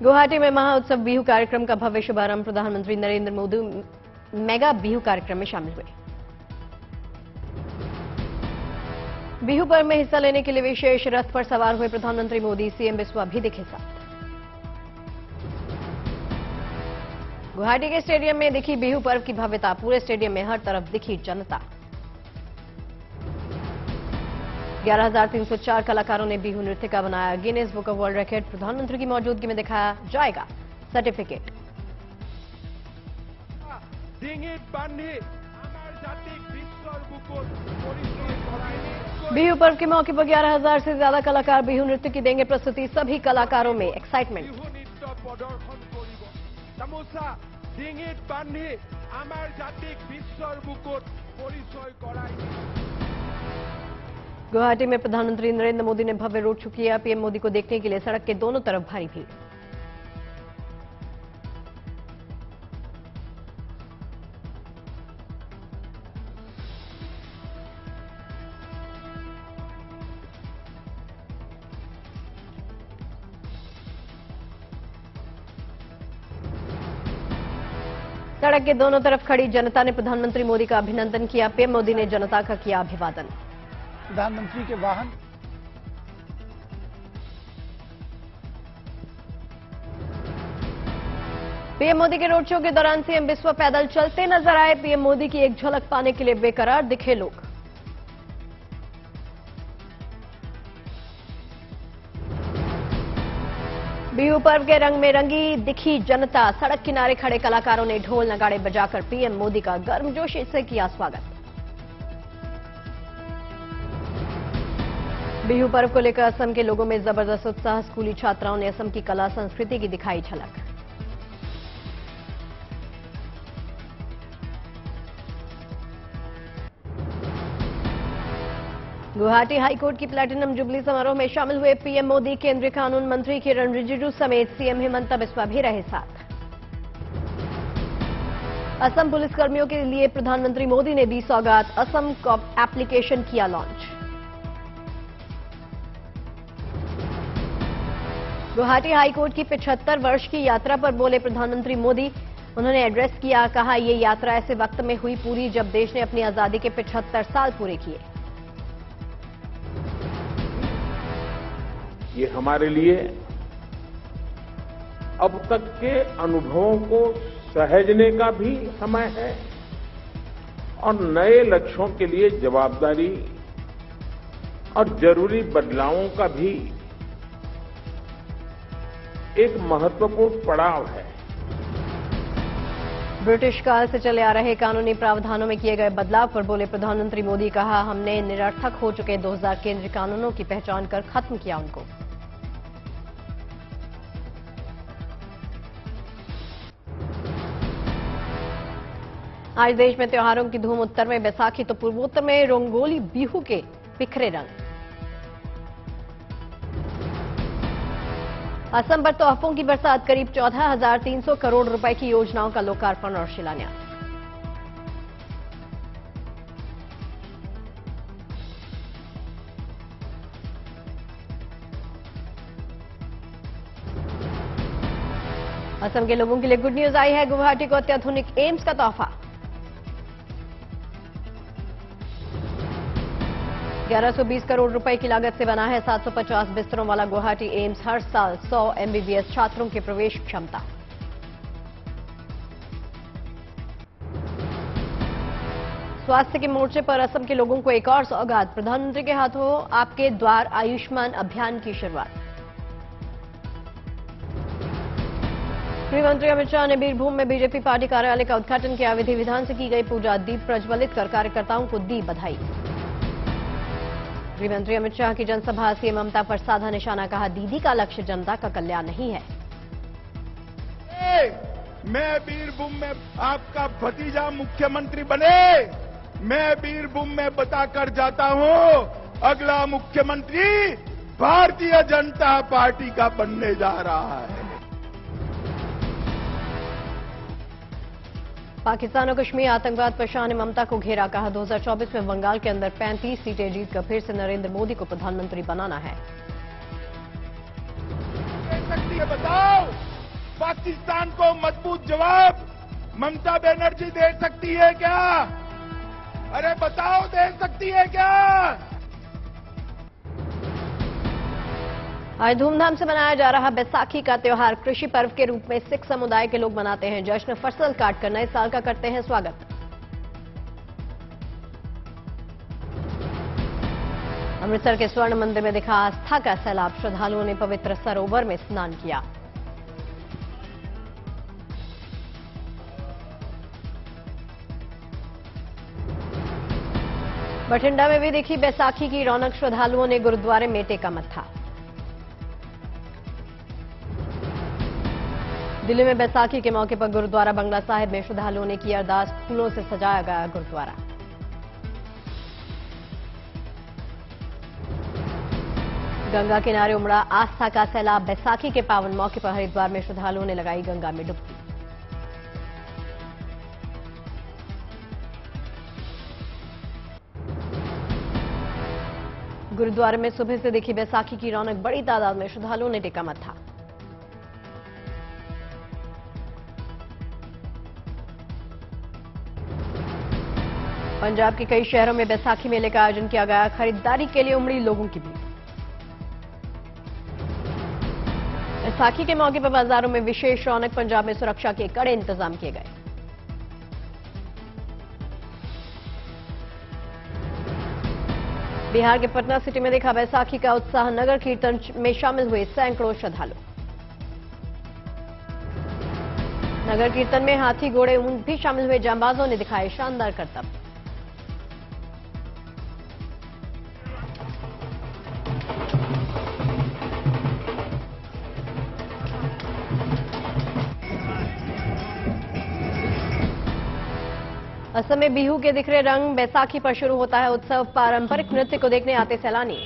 गुवाहाटी में महाउत्सव बिहू कार्यक्रम का भव्य शुभारंभ। प्रधानमंत्री नरेंद्र मोदी मेगा बिहू कार्यक्रम में शामिल हुए। बिहू पर्व में हिस्सा लेने के लिए विशेष रथ पर सवार हुए प्रधानमंत्री मोदी। सीएम बिस्वा भी दिखे साथ। गुवाहाटी के स्टेडियम में दिखी बिहू पर्व की भव्यता। पूरे स्टेडियम में हर तरफ दिखी जनता। 11,304 कलाकारों ने बिहू नृत्य का बनाया Guinness book of world record. प्रधानमंत्री की मौजूदगी में दिखाया जाएगा सर्टिफिकेट। बिहू पर्व के मौके पर 11,000 से ज्यादा कलाकार बिहू नृत्य की देंगे प्रस्तुति। सभी कलाकारों में एक्साइटमेंट। गुवाहाटी में प्रधानमंत्री नरेंद्र मोदी ने भव्य रोड शो किया। पीएम मोदी को देखने के लिए सड़क के दोनों तरफ भारी भीड़। सड़क के दोनों तरफ खड़ी जनता ने प्रधानमंत्री मोदी का अभिनंदन किया। पीएम मोदी ने जनता का किया अभिवादन। प्रधानमंत्री के वाहन पीएम मोदी के रोड शो के दौरान सीएम बिस्वा पैदल चलते नजर आए। पीएम मोदी की एक झलक पाने के लिए बेकरार दिखे लोग। बिहू पर्व के रंग में रंगी दिखी जनता। सड़क किनारे खड़े कलाकारों ने ढोल नगाड़े बजाकर पीएम मोदी का गर्मजोशी से किया स्वागत। बिहू पर्व को लेकर असम के लोगों में जबरदस्त उत्साह। स्कूली छात्राओं ने असम की कला संस्कृति की दिखाई झलक। गुवाहाटी हाईकोर्ट की प्लैटिनम जुबली समारोह में शामिल हुए पीएम मोदी। केंद्रीय कानून मंत्री किरण रिजिजू समेत सीएम हिमंता बिस्वा भी रहे साथ। असम पुलिसकर्मियों के लिए प्रधानमंत्री मोदी ने दी सौगात। असम कॉप एप्लीकेशन किया लॉन्च। गुवाहाटी हाईकोर्ट की 75 वर्ष की यात्रा पर बोले प्रधानमंत्री मोदी। उन्होंने एड्रेस किया, कहा ये यात्रा ऐसे वक्त में हुई पूरी जब देश ने अपनी आजादी के 75 साल पूरे किए। ये हमारे लिए अब तक के अनुभवों को सहेजने का भी समय है और नए लक्ष्यों के लिए जवाबदारी और जरूरी बदलावों का भी एक महत्वपूर्ण पड़ाव है। ब्रिटिश काल से चले आ रहे कानूनी प्रावधानों में किए गए बदलाव पर बोले प्रधानमंत्री मोदी। कहा, हमने निरर्थक हो चुके 2000 केंद्रीय कानूनों की पहचान कर खत्म किया उनको। आज देश में त्योहारों की धूम। उत्तर में बैसाखी तो पूर्वोत्तर में रंगोली बिहू के बिखरे रंग। असम पर तोहफों की बरसात। करीब 14,300 करोड़ रुपए की योजनाओं का लोकार्पण और शिलान्यास। असम के लोगों के लिए गुड न्यूज आई है। गुवाहाटी को अत्याधुनिक एम्स का तोहफा। 1120 करोड़ रुपए की लागत से बना है 750 बिस्तरों वाला गुवाहाटी एम्स। हर साल 100 एमबीबीएस छात्रों की प्रवेश क्षमता। स्वास्थ्य के मोर्चे पर असम के लोगों को एक और सौगात। प्रधानमंत्री के हाथों आपके द्वार आयुष्मान अभियान की शुरुआत। गृहमंत्री अमित शाह ने बीरभूम में बीजेपी पार्टी कार्यालय का उद्घाटन किया। विधि विधान से की गई पूजा। दीप प्रज्वलित कर कार्यकर्ताओं को दी बधाई। गृहमंत्री अमित शाह की जनसभा। सीएम ममता पर साधा निशाना। कहा, दीदी का लक्ष्य जनता का कल्याण नहीं है। मैं बीरभूम में आपका भतीजा मुख्यमंत्री बने। मैं बीरभूम में बताकर जाता हूं, अगला मुख्यमंत्री भारतीय जनता पार्टी का बनने जा रहा है। पाकिस्तान और कश्मीर आतंकवाद पर शाह ने ममता को घेरा। कहा, 2024 में बंगाल के अंदर 35 सीटें जीतकर फिर से नरेंद्र मोदी को प्रधानमंत्री बनाना है। बताओ पाकिस्तान को मजबूत जवाब ममता बनर्जी दे सकती है क्या? अरे बताओ, दे सकती है क्या? आज धूमधाम से मनाया जा रहा बैसाखी का त्योहार कृषि पर्व के रूप में सिख समुदाय के लोग मनाते हैं। जश्न फसल काटकर नए साल का करते हैं स्वागत। अमृतसर के स्वर्ण मंदिर में दिखा आस्था का सैलाब। श्रद्धालुओं ने पवित्र सरोवर में स्नान किया। बठिंडा में भी दिखी बैसाखी की रौनक। श्रद्धालुओं ने गुरुद्वारे में टेका मत्था। दिल्ली में बैसाखी के मौके पर गुरुद्वारा बंगला साहिब में श्रद्धालुओं ने की अरदास। फूलों से सजाया गया गुरुद्वारा। गंगा किनारे उमड़ा आस्था का सैलाब। बैसाखी के पावन मौके पर हरिद्वार में श्रद्धालुओं ने लगाई गंगा में डुबकी। गुरुद्वारे में सुबह से दिखी बैसाखी की रौनक। बड़ी तादाद में श्रद्धालुओं ने टेका मत्था। पंजाब के कई शहरों में बैसाखी मेले का आयोजन किया गया। खरीदारी के लिए उमड़ी लोगों की भीड़। बैसाखी के मौके पर बाजारों में विशेष रौनक। पंजाब में सुरक्षा के कड़े इंतजाम किए गए। बिहार के पटना सिटी में देखा बैसाखी का उत्साह। नगर कीर्तन में शामिल हुए सैकड़ों श्रद्धालु। नगर कीर्तन में हाथी घोड़े ऊंट भी शामिल हुए। जांबाजों ने दिखाए शानदार करतब। असम में बिहू के दिख रहे रंग। बैसाखी पर शुरू होता है उत्सव। पारंपरिक नृत्य को देखने आते सैलानी।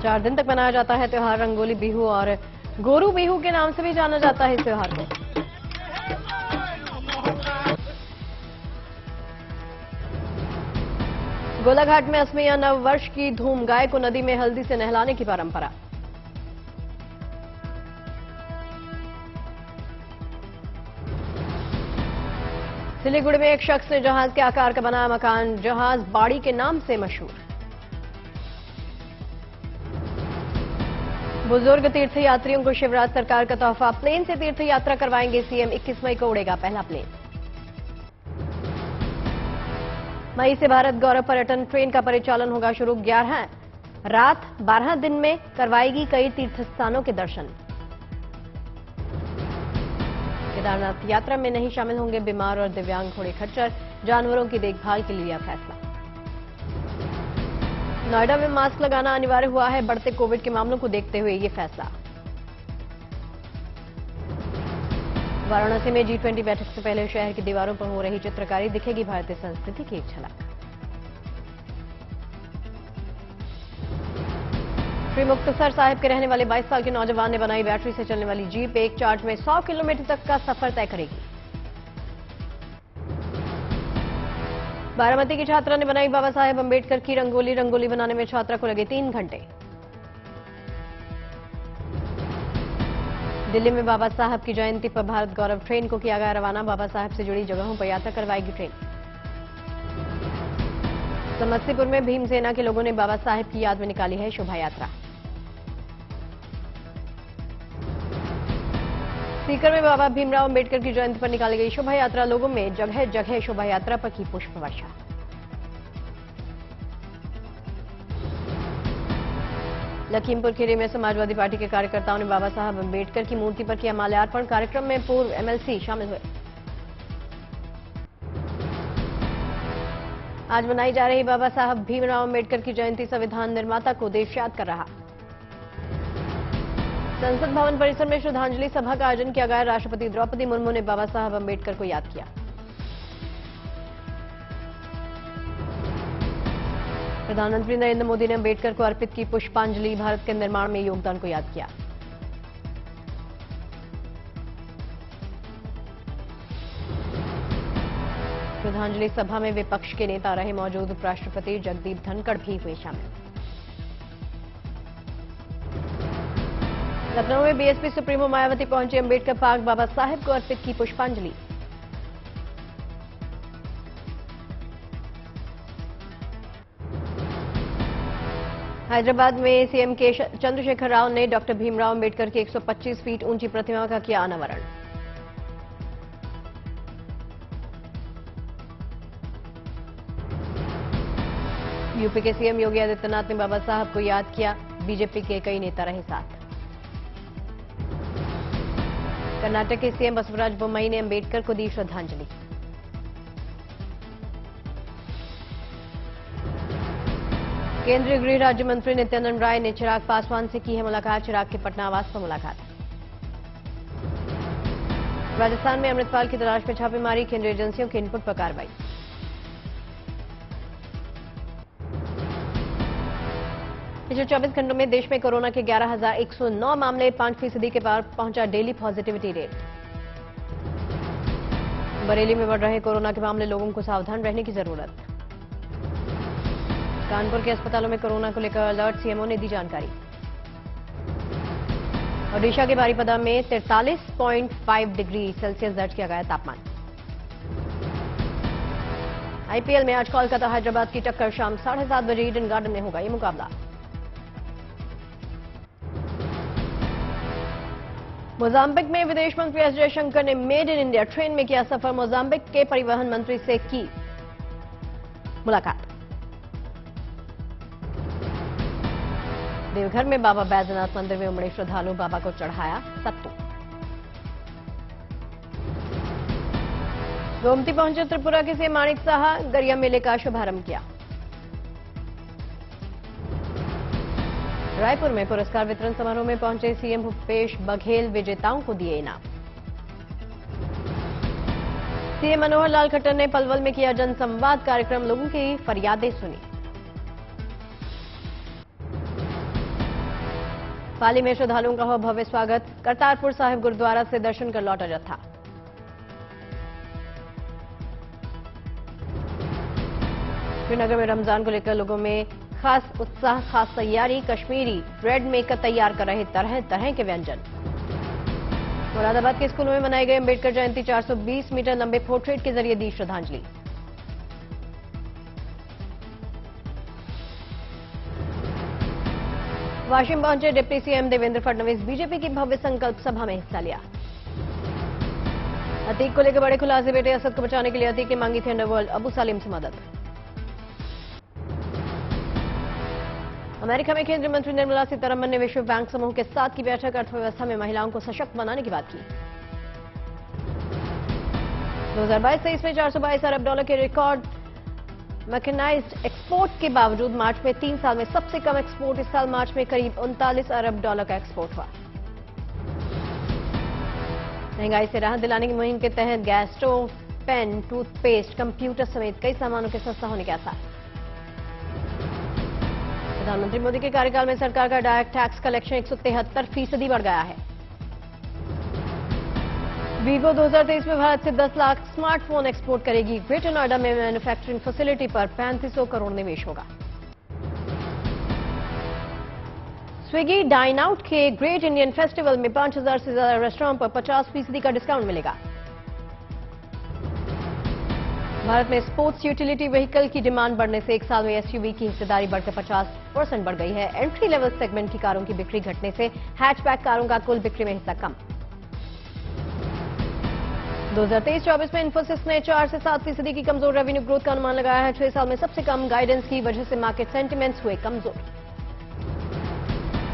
चार दिन तक मनाया जाता है त्योहार रंगोली बिहू, और गोरू बिहू के नाम से भी जाना जाता है इस त्योहार को। गोलाघाट में असमिया नव वर्ष की धूम। गाय को नदी में हल्दी से नहलाने की परंपरा। सिलीगुड़ी में एक शख्स ने जहाज के आकार का बनाया मकान। जहाज बाड़ी के नाम से मशहूर। बुजुर्ग तीर्थयात्रियों को शिवराज सरकार का तोहफा। प्लेन से तीर्थ यात्रा करवाएंगे सीएम। 21 मई को उड़ेगा पहला प्लेन। मई से भारत गौरव पर्यटन ट्रेन का परिचालन होगा शुरू। 11 रात 12 दिन में करवाएगी कई तीर्थ स्थानों के दर्शन। केदारनाथ यात्रा में नहीं शामिल होंगे बीमार और दिव्यांग घोड़े खच्चर। जानवरों की देखभाल के लिए यह फैसला। नोएडा में मास्क लगाना अनिवार्य हुआ है। बढ़ते कोविड के मामलों को देखते हुए ये फैसला। वाराणसी में G20 बैठक से पहले शहर की दीवारों पर हो रही चित्रकारी। दिखेगी भारतीय संस्कृति की एक झलक। श्री मुक्तसर साहिब के रहने वाले 22 साल के नौजवान ने बनाई बैटरी से चलने वाली जीप। एक चार्ज में 100 किलोमीटर तक का सफर तय करेगी। बारामती की छात्रा ने बनाई बाबा साहेब अंबेडकर की रंगोली। रंगोली बनाने में छात्रा को लगे 3 घंटे। दिल्ली में बाबा साहब की जयंती पर भारत गौरव ट्रेन को किया गया रवाना। बाबा साहब से जुड़ी जगहों पर यात्रा करवाएगी ट्रेन। समस्तीपुर में भीमसेना के लोगों ने बाबा साहब की याद में निकाली है शोभा यात्रा। सीकर में बाबा भीमराव अंबेडकर की जयंती पर निकाली गई शोभा यात्रा। लोगों में जगह जगह शोभा यात्रा पर की पुष्प वर्षा। लखीमपुर खीरी में समाजवादी पार्टी के कार्यकर्ताओं ने बाबा साहब अंबेडकर की मूर्ति पर किया माल्यार्पण। कार्यक्रम में पूर्व एमएलसी शामिल हुए। आज मनाई जा रही बाबा साहब भीमराव अंबेडकर की जयंती संविधान निर्माता को देश याद कर रहा। संसद भवन परिसर में श्रद्धांजलि सभा का आयोजन किया गया। राष्ट्रपति द्रौपदी मुर्मू ने बाबा साहब अंबेडकर को याद किया। प्रधानमंत्री नरेंद्र मोदी ने अंबेडकर को अर्पित की पुष्पांजलि। भारत के निर्माण में योगदान को याद किया। श्रद्धांजलि सभा में विपक्ष के नेता रहे मौजूद उपराष्ट्रपति जगदीप धनखड़ भी हुए शामिल। लखनऊ में बीएसपी सुप्रीमो मायावती पहुंची, अंबेडकर पार्क बाबा साहेब को अर्पित की पुष्पांजलि। हैदराबाद में सीएम के चंद्रशेखर राव ने डॉक्टर भीमराव अंबेडकर की 125 फीट ऊंची प्रतिमा का किया अनावरण। यूपी के सीएम योगी आदित्यनाथ ने बाबा साहब को याद किया, बीजेपी के कई नेता रहे साथ। कर्नाटक के सीएम बसवराज बोम्मई ने अंबेडकर को दी श्रद्धांजलि। केंद्रीय गृह राज्य मंत्री नित्यानंद राय ने चिराग पासवान से की है मुलाकात, चिराग के पटना आवास पर मुलाकात। राजस्थान में अमृतपाल की तलाश में छापेमारी, केंद्रीय एजेंसियों के इनपुट पर कार्रवाई। पिछले 24 घंटों में देश में कोरोना के 11,109 मामले, 5% के पार पहुंचा डेली पॉजिटिविटी रेट। बरेली में बढ़ रहे कोरोना के मामले, लोगों को सावधान रहने की जरूरत। कानपुर के अस्पतालों में कोरोना को लेकर अलर्ट, सीएमओ ने दी जानकारी। ओडिशा के बारीपदा में 43.5 डिग्री सेल्सियस दर्ज किया गया तापमान। आईपीएल में आज कोलकाता हैदराबाद की टक्कर, शाम 7:30 बजे ईडन गार्डन में होगा ये मुकाबला। मोजाम्बिक में विदेश मंत्री एस जयशंकर ने मेड इन इंडिया ट्रेन में किया सफर, मोजाम्बिक के परिवहन मंत्री से की मुलाकात। देवघर में बाबा बैजनाथ मंदिर में उमड़े श्रद्धालु, बाबा को चढ़ाया सत्तू। गोमती पहुंचे त्रिपुरा के सीएम माणिक साहा, गरिया मेले का शुभारंभ किया। रायपुर में पुरस्कार वितरण समारोह में पहुंचे सीएम भूपेश बघेल, विजेताओं को दिए इनाम। सीएम मनोहर लाल खट्टर ने पलवल में किया जनसंवाद कार्यक्रम, लोगों की फरियादें सुनी। पाली में श्रद्धालुओं का हुआ भव्य स्वागत, करतारपुर साहिब गुरुद्वारा से दर्शन कर लौटा जत्था। श्रीनगर में रमजान को लेकर लोगों में खास उत्साह, खास तैयारी, कश्मीरी ब्रेड मेकर तैयार कर रहे तरह तरह के व्यंजन। मुरादाबाद के स्कूलों में मनाई गई अंबेडकर जयंती, 420 मीटर लंबे पोर्ट्रेट के जरिए दी श्रद्धांजलि। वाशिम पहुंचे deputy CM Devendra Fadnavis, BJP की भव्य संकल्प सभा में हिस्सा लिया। अतीक को लेकर बड़े खुलासे, बेटे असद को बचाने के लिए अतीक ने मांगी थी अंडरवर्ल्ड अबू सालिम से मदद। अमेरिका में केंद्रीय मंत्री निर्मला सीतारमण ने विश्व बैंक समूह के साथ की बैठक, अर्थव्यवस्था में महिलाओं को सशक्त बनाने की बात की। 2022-23 में $422 अरब के रिकॉर्ड मैकेनाइज्ड एक्सपोर्ट के बावजूद मार्च में 3 साल में सबसे कम एक्सपोर्ट, इस साल मार्च में करीब $39 अरब का एक्सपोर्ट हुआ। महंगाई से राहत दिलाने की मुहिम के तहत gas stove, pen, toothpaste, computer समेत कई सामानों के सस्ता होने के आसार। प्रधानमंत्री मोदी के कार्यकाल में सरकार का डायरेक्ट टैक्स कलेक्शन 173% बढ़ गया है। वीवो 2023 में भारत से 10 लाख स्मार्टफोन एक्सपोर्ट करेगी। ग्रेटर नोएडा में मैन्युफैक्चरिंग फैसिलिटी पर 3500 करोड़ निवेश होगा। स्विगी डाइन आउट के ग्रेट इंडियन फेस्टिवल में 5000 से ज्यादा रेस्टोरेंट पर 50% का डिस्काउंट मिलेगा। भारत में स्पोर्ट्स यूटिलिटी व्हीकल की डिमांड बढ़ने से एक साल में एसयूवी की हिस्सेदारी बढ़कर 50% बढ़ गई है। एंट्री लेवल सेगमेंट की कारों की बिक्री घटने से हैचबैक कारों का कुल बिक्री में हिस्सा कम। 2023-24 में इन्फोसिस ने 4 से 7% की कमजोर रेवेन्यू ग्रोथ का अनुमान लगाया है। 6 साल में सबसे कम गाइडेंस की वजह से मार्केट सेंटिमेंट्स हुए कमजोर।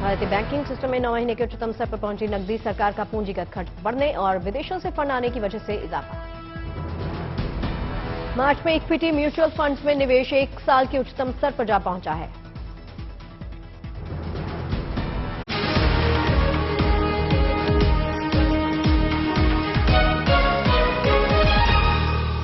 भारतीय बैंकिंग सिस्टम में 9 महीने के उच्चतम स्तर पर पहुंची नकदी, सरकार का पूंजीगत खर्च बढ़ने और विदेशों से फंड आने की वजह से इजाफा। मार्च में इक्विटी म्यूचुअल फंड्स में निवेश 1 साल के उच्चतम स्तर पर जा पहुंचा है।